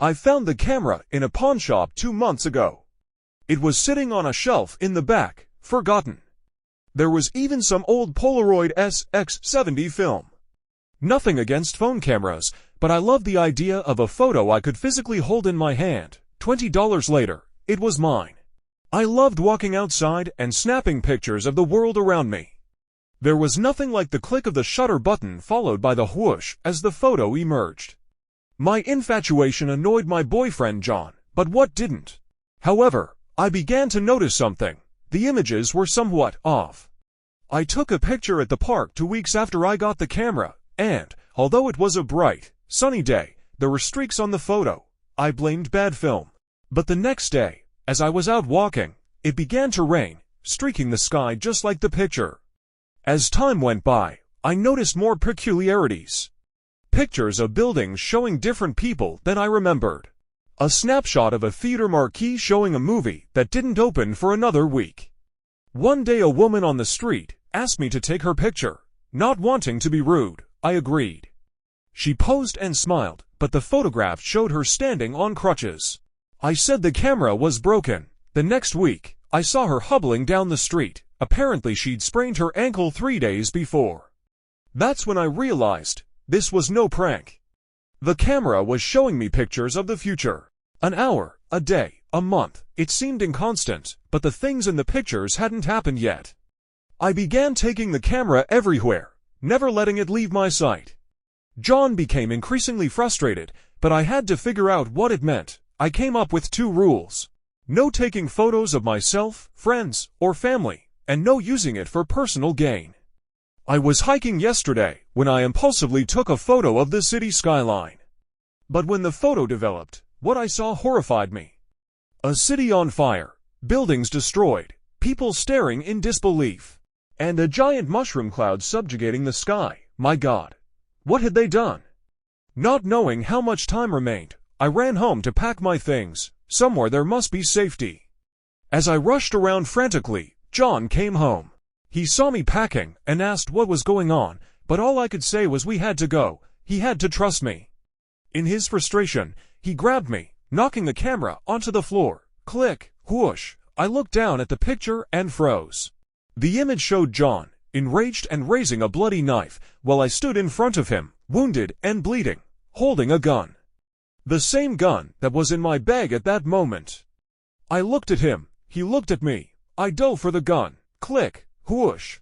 I found the camera in a pawn shop 2 months ago. It was sitting on a shelf in the back, forgotten. There was even some old Polaroid SX70 film. Nothing against phone cameras, but I loved the idea of a photo I could physically hold in my hand. $20 later, it was mine. I loved walking outside and snapping pictures of the world around me. There was nothing like the click of the shutter button followed by the whoosh as the photo emerged. My infatuation annoyed my boyfriend John, but what didn't? However, I began to notice something. The images were somewhat off. I took a picture at the park 2 weeks after I got the camera, and, although it was a bright, sunny day, there were streaks on the photo. I blamed bad film. But the next day, as I was out walking, it began to rain, streaking the sky just like the picture. As time went by, I noticed more peculiarities. Pictures of buildings showing different people than I remembered. A snapshot of a theater marquee showing a movie that didn't open for another week. One day a woman on the street asked me to take her picture. Not wanting to be rude, I agreed. She posed and smiled, but the photograph showed her standing on crutches. I said the camera was broken. The next week, I saw her hobbling down the street. Apparently she'd sprained her ankle 3 days before. That's when I realized this was no prank. The camera was showing me pictures of the future. An hour, a day, a month. It seemed inconstant, but the things in the pictures hadn't happened yet. I began taking the camera everywhere, never letting it leave my sight. John became increasingly frustrated, but I had to figure out what it meant. I came up with 2 rules. No taking photos of myself, friends, or family, and no using it for personal gain. I was hiking yesterday when I impulsively took a photo of the city skyline. But when the photo developed, what I saw horrified me. A city on fire, buildings destroyed, people staring in disbelief, and a giant mushroom cloud subjugating the sky. My God, what had they done? Not knowing how much time remained, I ran home to pack my things. Somewhere there must be safety. As I rushed around frantically, John came home. He saw me packing and asked what was going on, but all I could say was we had to go. He had to trust me. In his frustration, he grabbed me, knocking the camera onto the floor. Click, whoosh. I looked down at the picture and froze. The image showed John, enraged and raising a bloody knife, while I stood in front of him, wounded and bleeding, holding a gun. The same gun that was in my bag at that moment. I looked at him, he looked at me. I dove for the gun. Click, whoosh.